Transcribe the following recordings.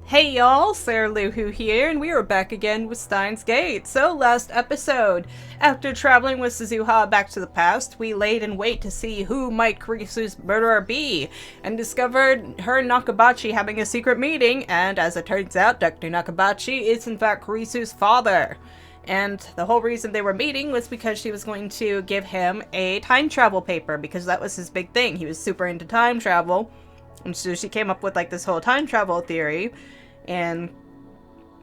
Hey y'all, Sarah Luhu here, and we are back again with Steins Gate. So, last episode, after traveling with Suzuha back to the past, we laid in wait to see who might Kurisu's murderer be, and discovered her and Nakabachi having a secret meeting, and as it turns out, Dr. Nakabachi is in fact Kurisu's father. And the whole reason they were meeting was because she was going to give him a time travel paper, because that was his big thing. He was super into time travel, and so she came up with like this whole time travel theory. And,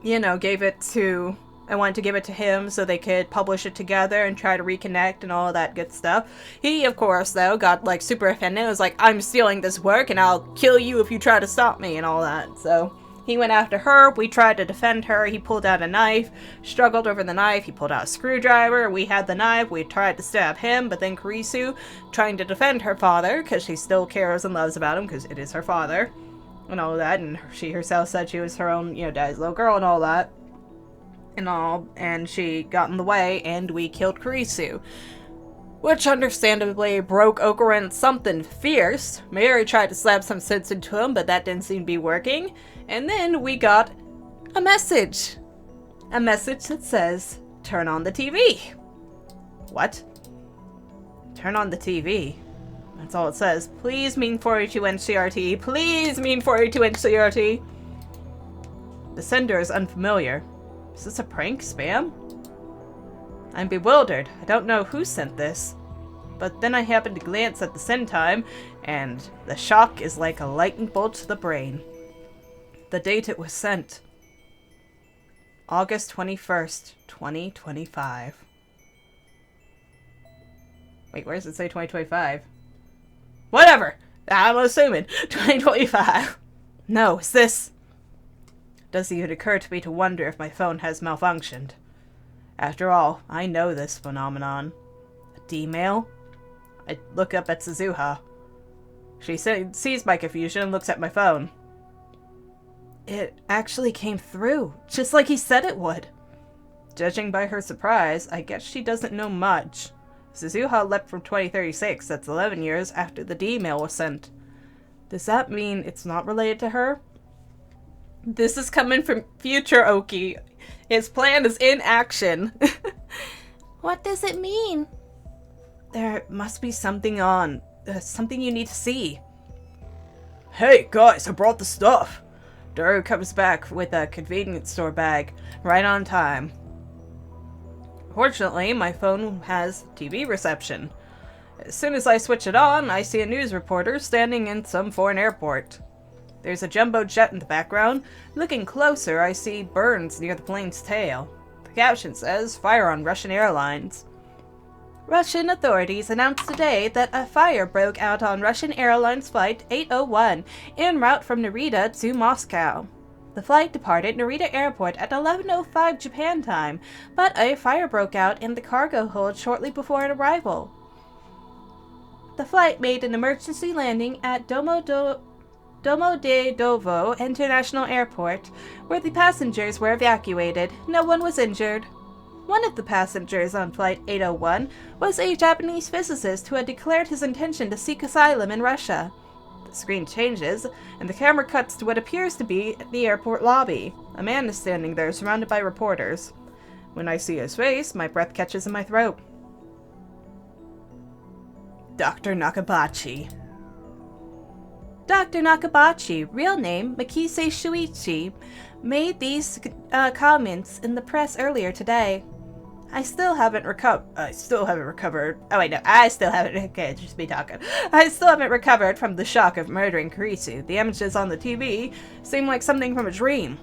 gave it to... I wanted to give it to him so they could publish it together and try to reconnect and all of that good stuff. He, of course, though, got, super offended. It was like, I'm stealing this work and I'll kill you if you try to stop me and all that. So, he went after her. We tried to defend her. He pulled out a knife, struggled over the knife. He pulled out a screwdriver. We had the knife. We tried to stab him, but then Kurisu, trying to defend her father, because she still cares and loves about him, because it is her father, and all that, and she herself said she was her own, daddy's little girl and all that, and she got in the way, and we killed Kurisu. Which understandably broke Okurin something fierce. Mary tried to slap some sense into him, but that didn't seem to be working. And then we got a message. A message that says, turn on the TV. What? Turn on the TV? That's all it says. Please mean 482 NCRT. Please mean 482 NCRT. The sender is unfamiliar. Is this a prank? Spam? I'm bewildered. I don't know who sent this. But then I happen to glance at the send time, and the shock is like a lightning bolt to the brain. The date it was sent. August 21st, 2025. Wait, where does it say 2025? Whatever! I'm assuming. 2025. No, it's this. It doesn't even occur to me to wonder if my phone has malfunctioned. After all, I know this phenomenon. A D-mail? I look up at Suzuha. She sees my confusion and looks at my phone. It actually came through, just like he said it would. Judging by her surprise, I guess she doesn't know much. Suzuha leapt from 2036, that's 11 years, after the D-mail was sent. Does that mean it's not related to her? This is coming from future Oki. His plan is in action. What does it mean? There must be something on. Something you need to see. Hey, guys, I brought the stuff. Daru comes back with a convenience store bag, right on time. Fortunately, my phone has TV reception. As soon as I switch it on, I see a news reporter standing in some foreign airport. There's a jumbo jet in the background. Looking closer, I see burns near the plane's tail. The caption says, "Fire on Russian airlines." Russian authorities announced today that a fire broke out on Russian Airlines Flight 801 en route from Narita to Moscow. The flight departed Narita Airport at 11:05 Japan time, but a fire broke out in the cargo hold shortly before its arrival. The flight made an emergency landing at Domo de Dovo International Airport, where the passengers were evacuated. No one was injured. One of the passengers on Flight 801 was a Japanese physicist who had declared his intention to seek asylum in Russia. The screen changes, and the camera cuts to what appears to be the airport lobby. A man is standing there, surrounded by reporters. When I see his face, my breath catches in my throat. Dr. Nakabachi. Dr. Nakabachi, real name Makise Shuichi, made these comments in the press earlier today. I still haven't recovered. Oh wait, no, I still haven't. Okay, just me talking. I still haven't recovered from the shock of murdering Kurisu. The images on the TV seem like something from a dream.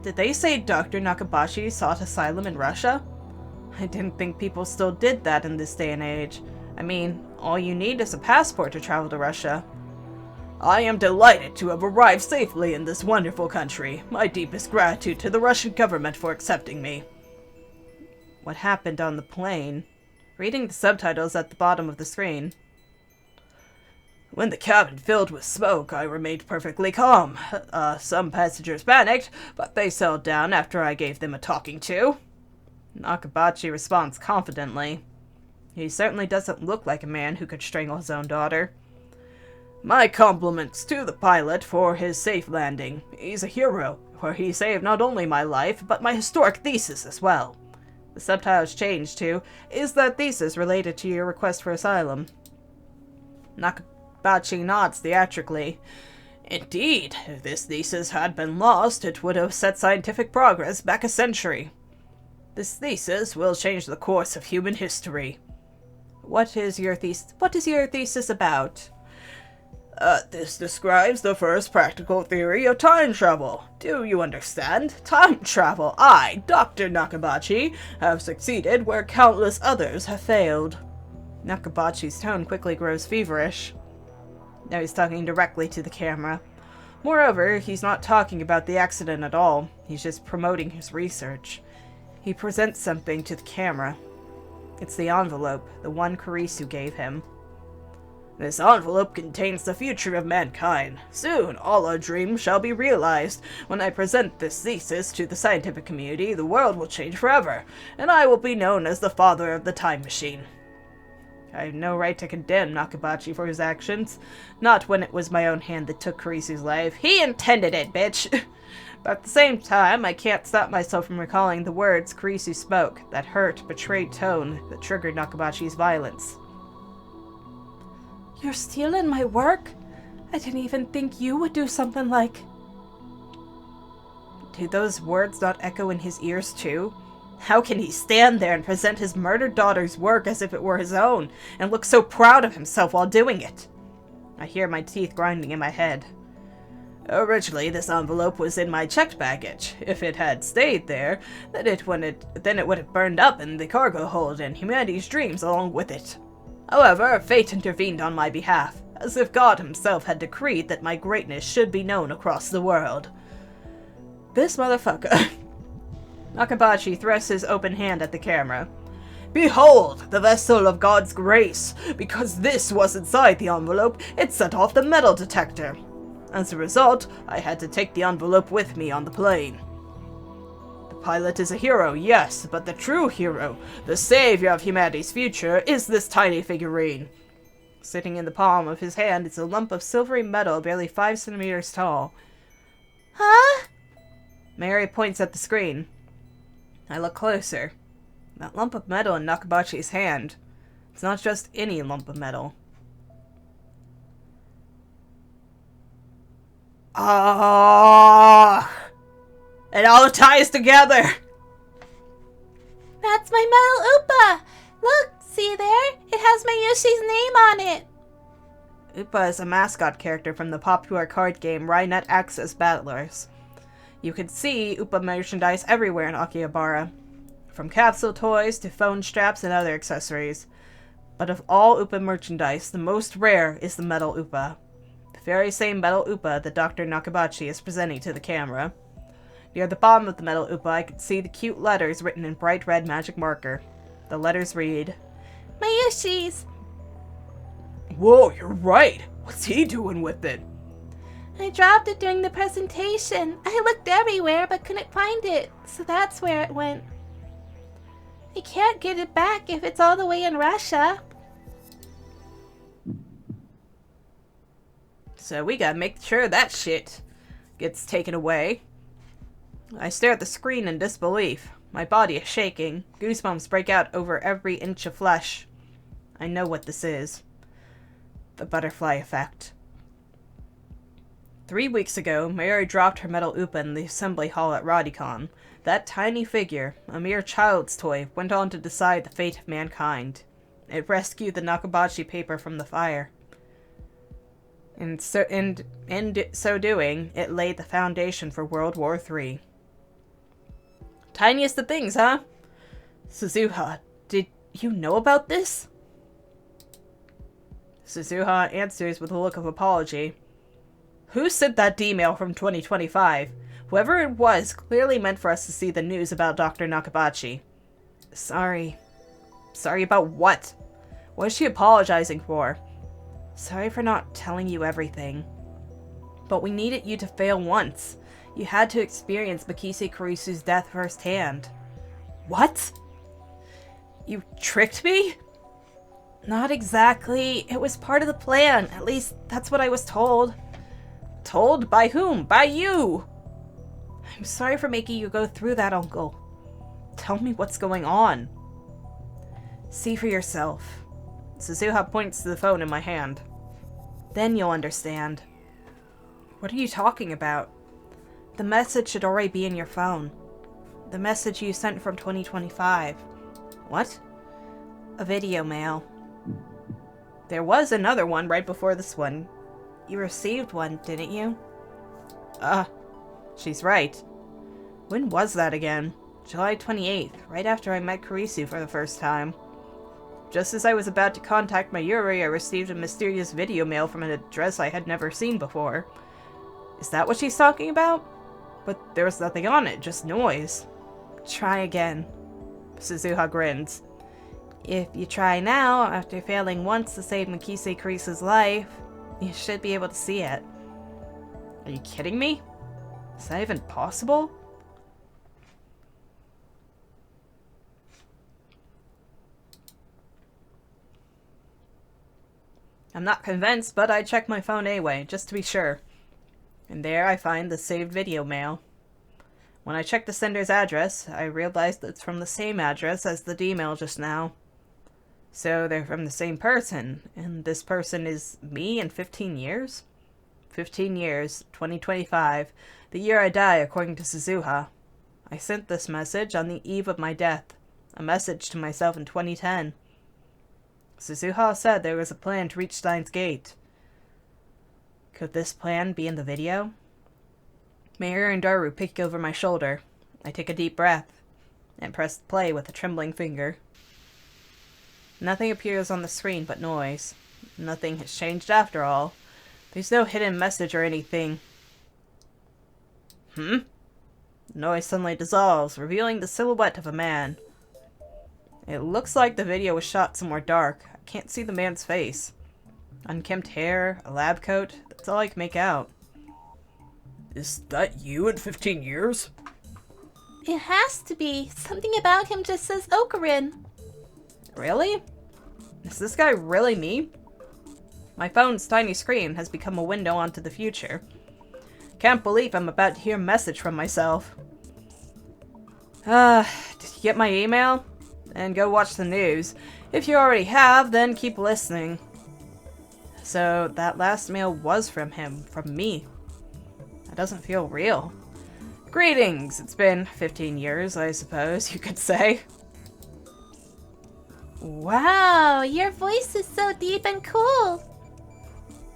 Did they say Dr. Nakabachi sought asylum in Russia? I didn't think people still did that in this day and age. I mean, all you need is a passport to travel to Russia. I am delighted to have arrived safely in this wonderful country. My deepest gratitude to the Russian government for accepting me. What happened on the plane? Reading the subtitles at the bottom of the screen. When the cabin filled with smoke, I remained perfectly calm. Some passengers panicked, but they settled down after I gave them a talking to. Nakabachi responds confidently. He certainly doesn't look like a man who could strangle his own daughter. My compliments to the pilot for his safe landing. He's a hero, for he saved not only my life, but my historic thesis as well. The subtitles changed to, is that thesis related to your request for asylum? Nakabachi nods theatrically. Indeed, if this thesis had been lost, it would have set scientific progress back a century. This thesis will change the course of human history. What is your thesis about? This describes the first practical theory of time travel. Do you understand? Time travel. I, Dr. Nakabachi, have succeeded where countless others have failed. Nakabachi's tone quickly grows feverish. Now he's talking directly to the camera. Moreover, he's not talking about the accident at all. He's just promoting his research. He presents something to the camera. It's the envelope, the one Kurisu gave him. This envelope contains the future of mankind. Soon, all our dreams shall be realized. When I present this thesis to the scientific community, the world will change forever, and I will be known as the father of the time machine. I have no right to condemn Nakabachi for his actions. Not when it was my own hand that took Kurisu's life. He intended it, bitch! But at the same time, I can't stop myself from recalling the words Kurisu spoke, that hurt, betrayed tone that triggered Nakabachi's violence. You're stealing my work? I didn't even think you would do something like... Do those words not echo in his ears too? How can he stand there and present his murdered daughter's work as if it were his own, and look so proud of himself while doing it? I hear my teeth grinding in my head. Originally, this envelope was in my checked baggage. If it had stayed there, then it would have burned up in the cargo hold and humanity's dreams along with it. However, fate intervened on my behalf, as if God himself had decreed that my greatness should be known across the world. This motherfucker. Nakabachi thrusts his open hand at the camera. Behold, the vessel of God's grace! Because this was inside the envelope, it set off the metal detector. As a result, I had to take the envelope with me on the plane. The pilot is a hero, yes, but the true hero, the savior of humanity's future, is this tiny figurine. Sitting in the palm of his hand is a lump of silvery metal barely 5 centimeters tall. Huh? Mary points at the screen. I look closer. That lump of metal in Nakabachi's hand. It's not just any lump of metal. Ah! It all ties together! That's my metal Upa! Look, see there? It has Mayushi's name on it! Upa is a mascot character from the popular card game Rynet Access Battlers. You can see Upa merchandise everywhere in Akihabara, from capsule toys to phone straps and other accessories. But of all Upa merchandise, the most rare is the metal Upa. The very same metal Upa that Dr. Nakabachi is presenting to the camera. Near the bottom of the metal Upa, I can see the cute letters written in bright red magic marker. The letters read, Mayushi's! Whoa, you're right! What's he doing with it? I dropped it during the presentation. I looked everywhere but couldn't find it, so that's where it went. I can't get it back if it's all the way in Russia. So we gotta make sure that shit gets taken away. I stare at the screen in disbelief. My body is shaking. Goosebumps break out over every inch of flesh. I know what this is. The butterfly effect. 3 weeks ago, Mary dropped her metal Upa in the assembly hall at Radicon. That tiny figure, a mere child's toy, went on to decide the fate of mankind. It rescued the Nakabachi paper from the fire. In so doing, it laid the foundation for World War III. Tiniest of things, huh? Suzuha, did you know about this? Suzuha answers with a look of apology. Who sent that email from 2025? Whoever it was clearly meant for us to see the news about Dr. Nakabachi. Sorry. Sorry about what? What is she apologizing for? Sorry for not telling you everything. But we needed you to fail once. You had to experience Makise Kurisu's death firsthand. What? You tricked me? Not exactly. It was part of the plan. At least, that's what I was told. Told? By whom? By you! I'm sorry for making you go through that, Uncle. Tell me what's going on. See for yourself. Suzuha points to the phone in my hand. Then you'll understand. What are you talking about? The message should already be in your phone. The message you sent from 2025. What? A video mail. There was another one right before this one. You received one, didn't you? She's right. When was that again? July 28th, right after I met Kurisu for the first time. Just as I was about to contact my Yuri, I received a mysterious video mail from an address I had never seen before. Is that what she's talking about? But there was nothing on it, just noise. Try again. Suzuha grins. If you try now, after failing once to save Mikise Kurisu's life, you should be able to see it. Are you kidding me? Is that even possible? I'm not convinced, but I checked my phone anyway, just to be sure. And there I find the saved video mail. When I checked the sender's address, I realized it's from the same address as the D-mail just now. So they're from the same person, and this person is me in 15 years? 15 years, 2025, the year I die according to Suzuha. I sent this message on the eve of my death, a message to myself in 2010. Suzuha said there was a plan to reach Steins Gate. Could this plan be in the video? Mayor and Daru peek over my shoulder. I take a deep breath and press play with a trembling finger. Nothing appears on the screen but noise. Nothing has changed after all. There's no hidden message or anything. The noise suddenly dissolves, revealing the silhouette of a man. It looks like the video was shot somewhere dark. I can't see the man's face. Unkempt hair, a lab coat, that's all I can make out. Is that you in 15 years? It has to be. Something about him just says Okarin. Really? Is this guy really me? My phone's tiny screen has become a window onto the future. Can't believe I'm about to hear a message from myself. Did you get my email? And go watch the news. If you already have, then keep listening. So, that last mail was from him, from me. That doesn't feel real. Greetings! It's been 15 years, I suppose you could say. Wow, your voice is so deep and cool.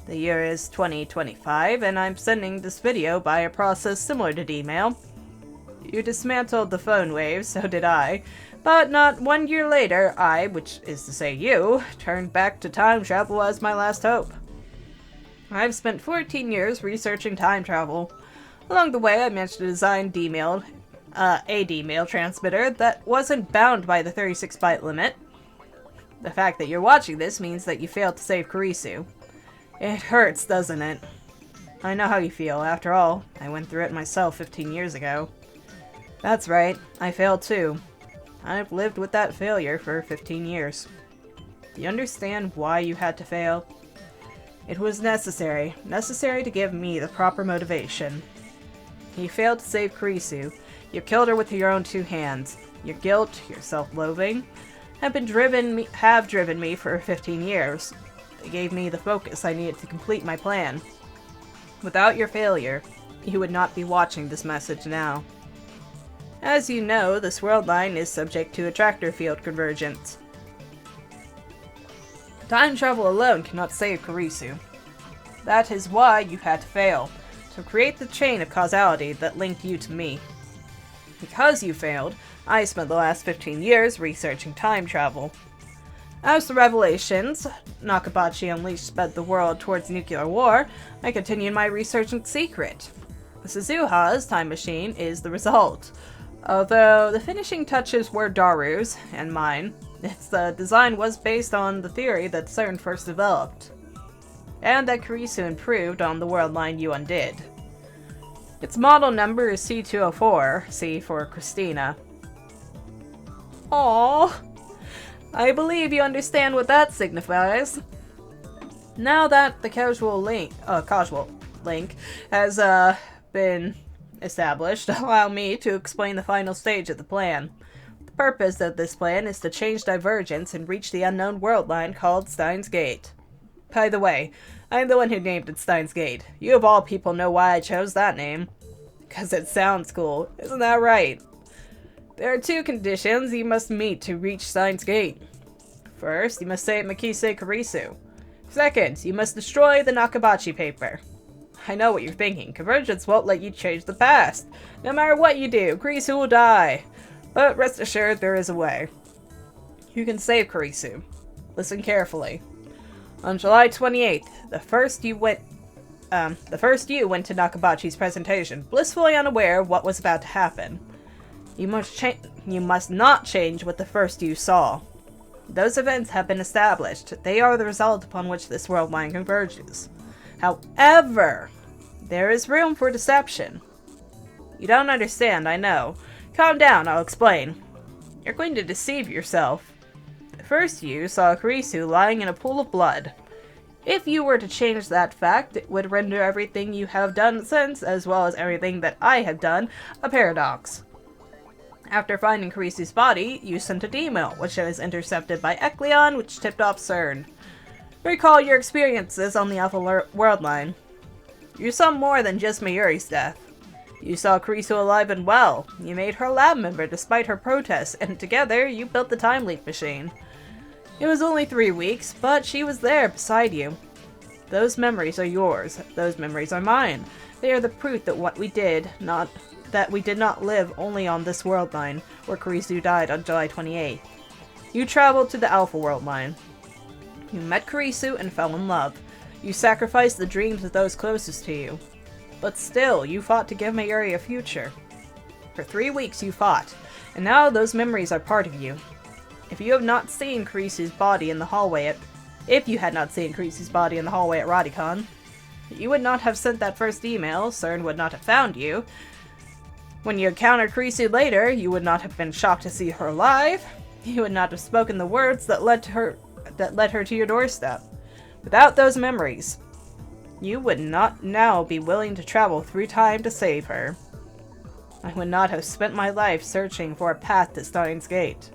The year is 2025, and I'm sending this video by a process similar to D-mail. You dismantled the phone wave, so did I. But not 1 year later, I, which is to say you, turned back to time travel as my last hope. I've spent 14 years researching time travel. Along the way, I managed to design a D-mail transmitter that wasn't bound by the 36-byte limit. The fact that you're watching this means that you failed to save Kurisu. It hurts, doesn't it? I know how you feel. After all, I went through it myself 15 years ago. That's right, I failed too. I've lived with that failure for 15 years. Do you understand why you had to fail? It was necessary to give me the proper motivation. You failed to save Kurisu. You killed her with your own 2 hands. Your guilt, your self-loathing, have driven me for 15 years. They gave me the focus I needed to complete my plan. Without your failure, you would not be watching this message now. As you know, this world line is subject to attractor field convergence. Time travel alone cannot save Kurisu. That is why you had to fail, to create the chain of causality that linked you to me. Because you failed, I spent the last 15 years researching time travel. As the revelations, Nakabachi unleashed sped the world towards nuclear war, I continued my research in secret. Suzuha's time machine is the result. Although the finishing touches were Daru's, and mine, its design was based on the theory that CERN first developed, and that Kurisu improved on the world line you undid. Its model number is C204, C for Christina. Aww. I believe you understand what that signifies. Now that the causal link has been established, allow me to explain the final stage of the plan. The purpose of this plan is to change divergence and reach the unknown world line called Steins Gate. By the way, I am the one who named it Steins Gate. You of all people know why I chose that name. Because it sounds cool, isn't that right? There are 2 conditions you must meet to reach Steins Gate. First, you must save Mikise Kurisu. Second, you must destroy the Nakabachi paper. I know what you're thinking. Convergence won't let you change the past. No matter what you do, Kurisu will die. But rest assured, there is a way. You can save Kurisu. Listen carefully. On July 28th, the first you went to Nakabachi's presentation, blissfully unaware of what was about to happen. You must not change what the first you saw. Those events have been established. They are the result upon which this world line converges. However, there is room for deception. You don't understand, I know. Calm down, I'll explain. You're going to deceive yourself. The first you saw Kurisu lying in a pool of blood. If you were to change that fact, it would render everything you have done since, as well as everything that I have done, a paradox. After finding Kurisu's body, you sent a demo, which was intercepted by Ekleon, which tipped off CERN. Recall your experiences on the Alpha World Line. You saw more than just Mayuri's death. You saw Kurisu alive and well. You made her a lab member despite her protests, and together you built the Time Leap machine. It was only 3 weeks, but she was there beside you. Those memories are yours. Those memories are mine. They are the proof that we did not live only on this world line, where Kurisu died on July 28th. You traveled to the Alpha World Line. You met Kurisu and fell in love. You sacrificed the dreams of those closest to you. But still, you fought to give Mayuri a future. For 3 weeks you fought, and now those memories are part of you. If you had not seen Kurisu's body in the hallway at Radicon, you would not have sent that first email, CERN would not have found you. When you encountered Kurisu later, you would not have been shocked to see her alive. You would not have spoken the words that led her to your doorstep. Without those memories, you would not now be willing to travel through time to save her. I would not have spent my life searching for a path to Steins Gate.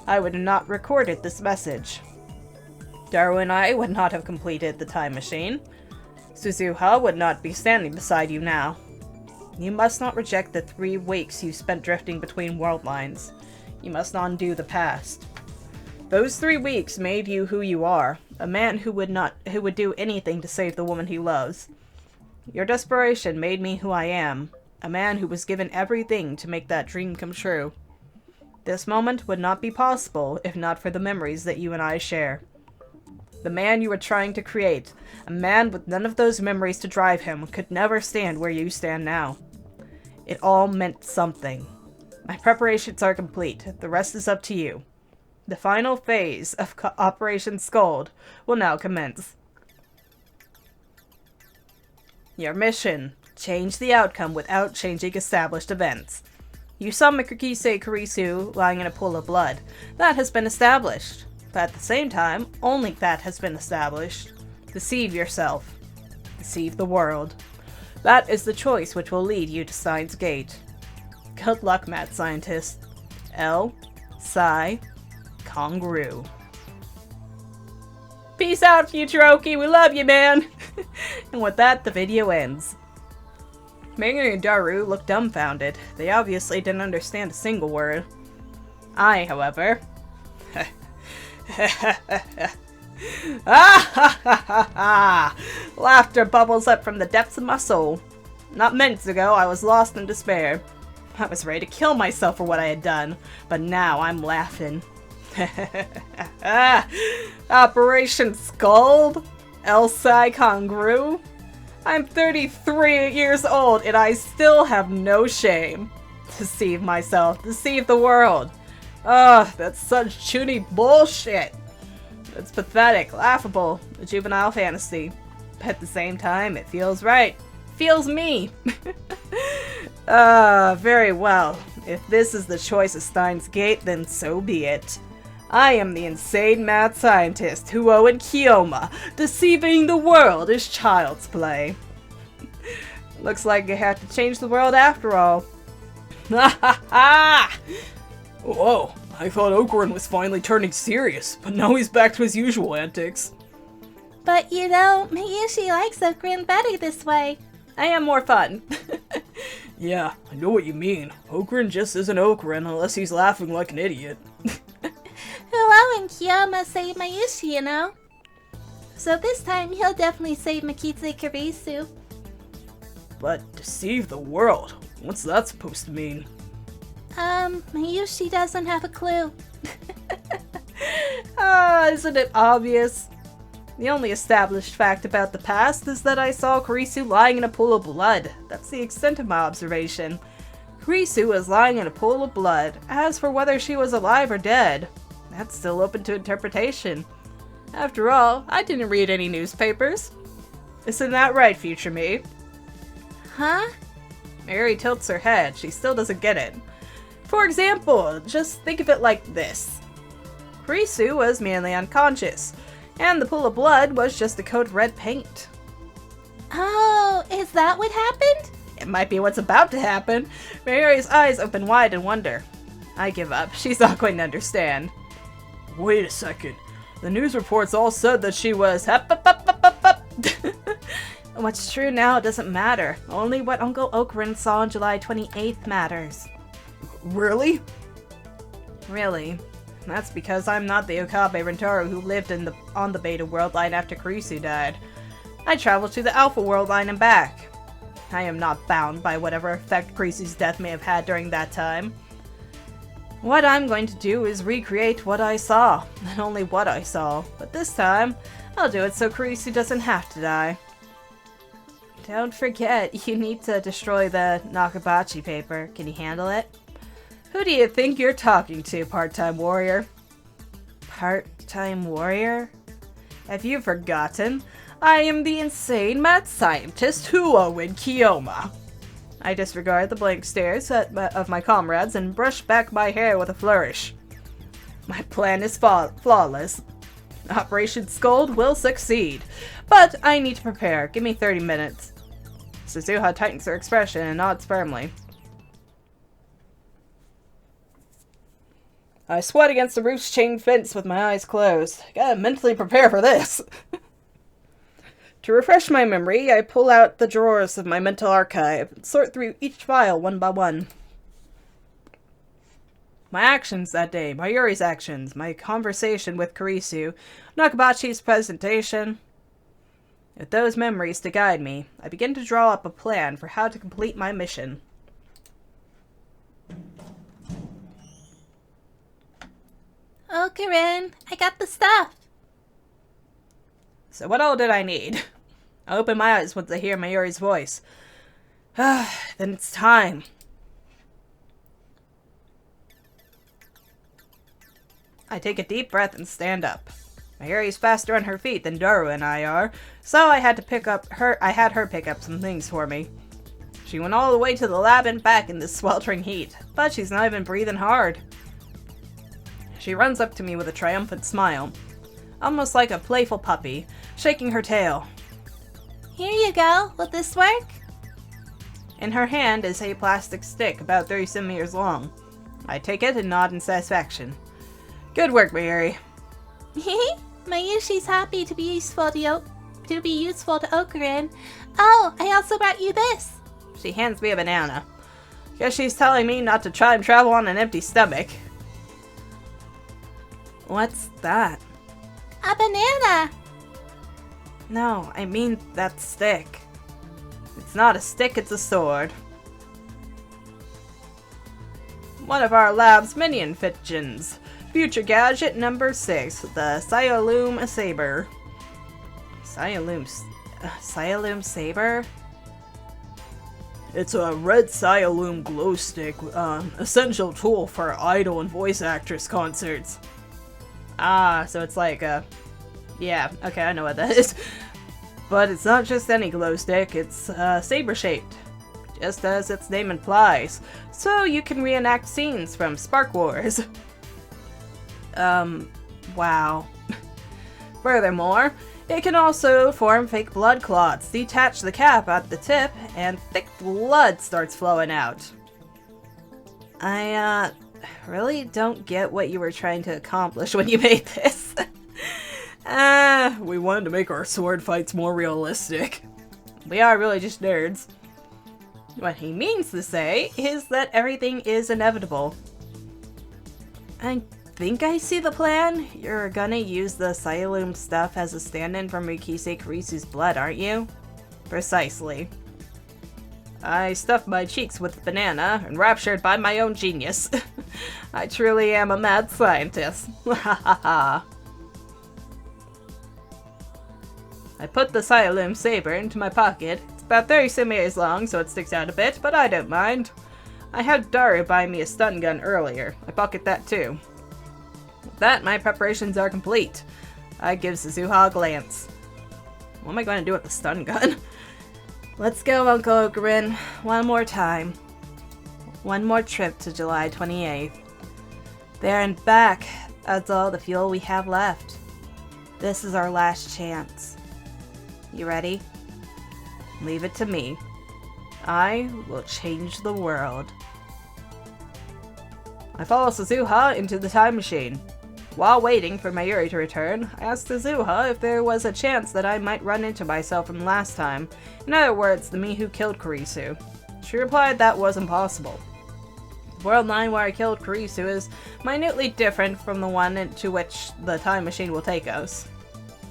I would have not recorded this message. Daru and I would not have completed the time machine. Suzuha would not be standing beside you now. You must not reject the 3 weeks you spent drifting between world lines. You must not undo the past. Those 3 weeks made you who you are, a man who would do anything to save the woman he loves. Your desperation made me who I am, a man who was given everything to make that dream come true. This moment would not be possible if not for the memories that you and I share. The man you were trying to create, a man with none of those memories to drive him, could never stand where you stand now. It all meant something. My preparations are complete. The rest is up to you. The final phase of Operation Scold will now commence. Your mission: change the outcome without changing established events. You saw Mikise Kurisu lying in a pool of blood. That has been established. But at the same time, only that has been established. Deceive yourself. Deceive the world. That is the choice which will lead you to Steins Gate. Good luck, mad scientist. L. Psi. Kongru. Peace out, Futuroki. We love you, man. And with that, the video ends. Mayuri and Daru looked dumbfounded. They obviously didn't understand a single word. I, however... Laughter bubbles up from the depths of my soul. Not minutes ago, I was lost in despair. I was ready to kill myself for what I had done, but now I'm laughing. Operation Scold? Elsai Kongru? I'm 33 years old and I still have no shame. Deceive myself, deceive the world. Ugh, that's such chuny bullshit. It's pathetic, laughable, a juvenile fantasy. But at the same time, it feels right. Feels me. Very well. If this is the choice of Steins Gate, then so be it. I am the insane mad scientist Huo and Kiyoma. Deceiving the world is child's play. Looks like I have to change the world after all. Ha ha ha! Whoa, I thought Okurin was finally turning serious, but now he's back to his usual antics. But you know, Mayushi likes Okurin better this way. I am more fun. Yeah, I know what you mean. Okurin just isn't Okurin unless he's laughing like an idiot. Huo and Kiyoma saved Mayushi, you know? So this time, he'll definitely save Mikitsu Kurisu. But deceive the world? What's that supposed to mean? Mayushi doesn't have a clue. Isn't it obvious? The only established fact about the past is that I saw Kurisu lying in a pool of blood. That's the extent of my observation. Kurisu was lying in a pool of blood. As for whether she was alive or dead, that's still open to interpretation. After all, I didn't read any newspapers. Isn't that right, future me? Huh? Mary tilts her head. She still doesn't get it. For example, just think of it like this. Kurisu was merely unconscious, and the pool of blood was just a coat of red paint. Oh, is that what happened? It might be what's about to happen. Mary's eyes open wide in wonder. I give up. She's not going to understand. Wait a second. The news reports all said that she was Up. What's true now doesn't matter. Only what Uncle Okurin saw on July 28th matters. Really? Really. That's because I'm not the Okabe Rintaro who lived on the Beta World Line after Kurisu died. I traveled to the Alpha World Line and back. I am not bound by whatever effect Kurisu's death may have had during that time. What I'm going to do is recreate what I saw, and only what I saw. But this time, I'll do it so Kurisu doesn't have to die. Don't forget, you need to destroy the Nakabachi paper. Can you handle it? Who do you think you're talking to, part-time warrior? Part-time warrior? Have you forgotten? I am the insane mad scientist Huo and Kiyoma. I disregard the blank stares of my comrades and brush back my hair with a flourish. My plan is flawless. Operation Scold will succeed. But I need to prepare. Give me 30 minutes. Suzuha tightens her expression and nods firmly. I sweat against the roof's chain fence with my eyes closed. Gotta mentally prepare for this. To refresh my memory, I pull out the drawers of my mental archive and sort through each file one by one. My actions that day, Mayuri's actions, my conversation with Kurisu, Nakabachi's presentation. With those memories to guide me, I begin to draw up a plan for how to complete my mission. Okurin, I got the stuff. So what all did I need? I open my eyes once I hear Mayuri's voice. Then it's time. I take a deep breath and stand up. Mayuri's faster on her feet than Daru and I are, so I had her pick up some things for me. She went all the way to the lab and back in this sweltering heat, but she's not even breathing hard. She runs up to me with a triumphant smile, almost like a playful puppy, shaking her tail. Here you go. Will this work? In her hand is a plastic stick about 30 centimeters long. I take it and nod in satisfaction. Good work, Mayuri. Mayushi's happy to be useful to Okurin. Oh, I also brought you this. She hands me a banana. Guess she's telling me not to try and travel on an empty stomach. What's that? A banana. No, I mean that stick. It's not a stick, it's a sword. One of our lab's mini inventions. Future gadget number 6, the Sialoom Saber. Sialoom Saber? It's a red Sialoom glow stick, essential tool for idol and voice actress concerts. Ah, so it's like a... Yeah, okay, I know what that is. But it's not just any glow stick, it's saber-shaped. Just as its name implies. So you can reenact scenes from Spark Wars. Wow. Furthermore, it can also form fake blood clots, detach the cap at the tip, and thick blood starts flowing out. I, really don't get what you were trying to accomplish when you made this. We wanted to make our sword fights more realistic. We are really just nerds. What he means to say is that everything is inevitable. I think I see the plan. You're gonna use the Siloom stuff as a stand-in for Mikise Kurisu's blood, aren't you? Precisely. I stuffed my cheeks with banana, enraptured by my own genius. I truly am a mad scientist. Ha ha ha. I put the Siloom saber into my pocket. It's about 30 centimeters long, so it sticks out a bit, but I don't mind. I had Daru buy me a stun gun earlier. I pocket that too. With that, my preparations are complete. I give Suzuha a glance. What am I going to do with the stun gun? Let's go, Uncle Ocarin. One more time. One more trip to July 28th. There and back. That's all the fuel we have left. This is our last chance. You ready? Leave it to me. I will change the world. I follow Suzuha into the time machine. While waiting for Mayuri to return, I asked Suzuha if there was a chance that I might run into myself from last time. In other words, the me who killed Kurisu. She replied that wasn't possible. The world line where I killed Kurisu is minutely different from the one to which the time machine will take us.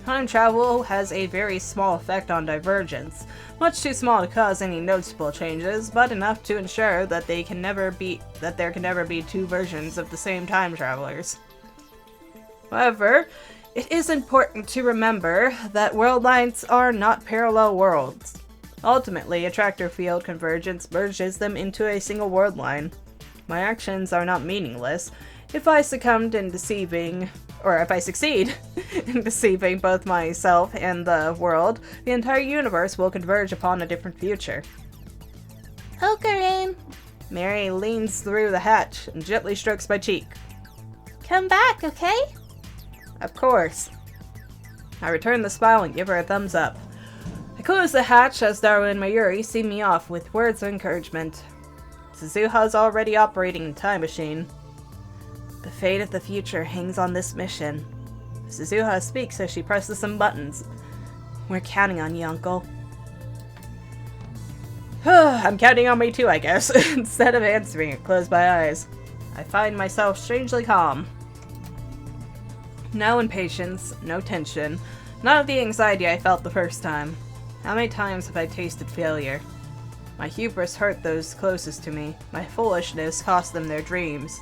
Time travel has a very small effect on divergence, much too small to cause any noticeable changes, but enough to ensure that there can never be two versions of the same time travelers. However, it is important to remember that world lines are not parallel worlds. Ultimately, a tractor field convergence merges them into a single world line. My actions are not meaningless. If I succeed in deceiving both myself and the world, the entire universe will converge upon a different future. Ocarin, Mary leans through the hatch and gently strokes my cheek. come back, okay? Of course. I return the smile and give her a thumbs up. I close the hatch as Daru and Mayuri see me off with words of encouragement. Suzuha's already operating the time machine. The fate of the future hangs on this mission. Suzuha speaks as she presses some buttons. We're counting on you, Uncle. I'm counting on me too, I guess. Instead of answering, I close my eyes. I find myself strangely calm. No impatience, no tension, none of the anxiety I felt the first time. How many times have I tasted failure? My hubris hurt those closest to me. My foolishness cost them their dreams.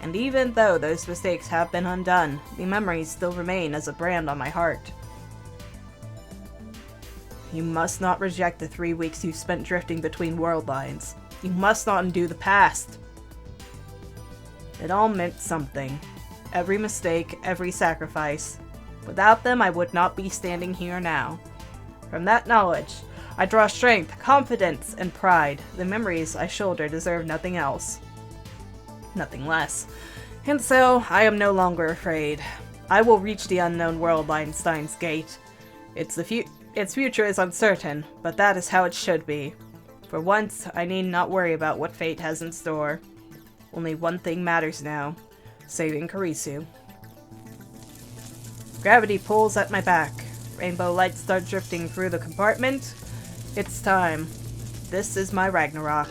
And even though those mistakes have been undone, the memories still remain as a brand on my heart. You must not reject the 3 weeks you spent drifting between world lines. You must not undo the past. It all meant something. Every mistake, every sacrifice. Without them, I would not be standing here now. From that knowledge, I draw strength, confidence, and pride. The memories I shoulder deserve nothing else. Nothing less. And so, I am no longer afraid. I will reach the unknown world line Steins Gate. Its future is uncertain, but that is how it should be. For once, I need not worry about what fate has in store. Only one thing matters now. Saving Kurisu. Gravity pulls at my back. Rainbow lights start drifting through the compartment. It's time. This is my Ragnarok.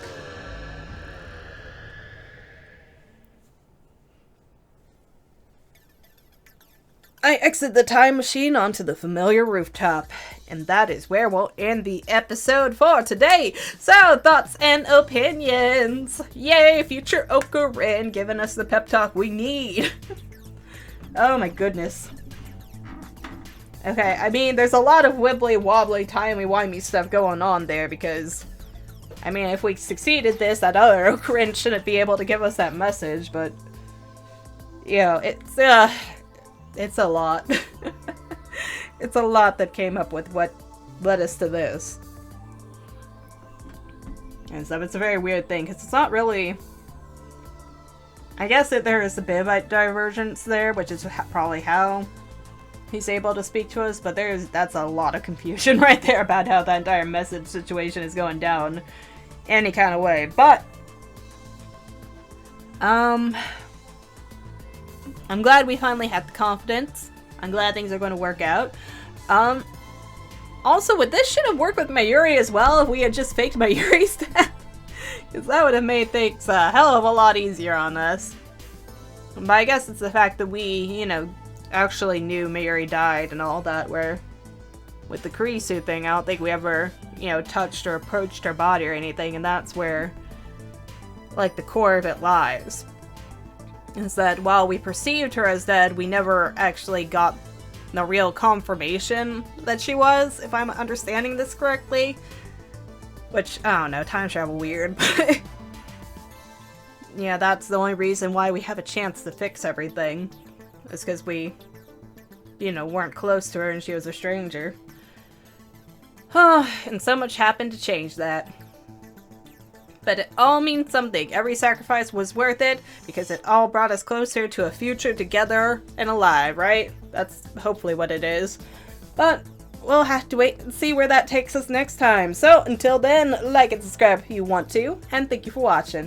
I exit the time machine onto the familiar rooftop. And that is where we'll end the episode for today. So, thoughts and opinions. Yay, future Ocarin giving us the pep talk we need. Oh my goodness. Okay, I mean, there's a lot of wibbly-wobbly, timey-wimey stuff going on there because, I mean, if we succeeded this, that other Ocarin shouldn't be able to give us that message, but, you know, it's a lot. It's a lot that came up with what led us to this. And so it's a very weird thing, because it's not really... I guess that there is a bit of a divergence there, which is probably how he's able to speak to us, but that's a lot of confusion right there about how that entire message situation is going down any kind of way. But I'm glad we finally had the confidence. I'm glad things are going to work out. Also, this should have worked with Mayuri as well if we had just faked Mayuri's death. Because that would have made things a hell of a lot easier on us. But I guess it's the fact that we, you know, actually knew Mayuri died and all that, where with the Kurisu thing, I don't think we ever, you know, touched or approached her body or anything, and that's where, like, the core of it lies. Is that while we perceived her as dead, we never actually got the real confirmation that she was, if I'm understanding this correctly. Which, I don't know, time travel weird, but yeah, that's the only reason why we have a chance to fix everything. Is because we, you know, weren't close to her and she was a stranger. And so much happened to change that. But it all means something. Every sacrifice was worth it because it all brought us closer to a future together and alive, right? That's hopefully what it is. But we'll have to wait and see where that takes us next time. So until then, like and subscribe if you want to, and thank you for watching.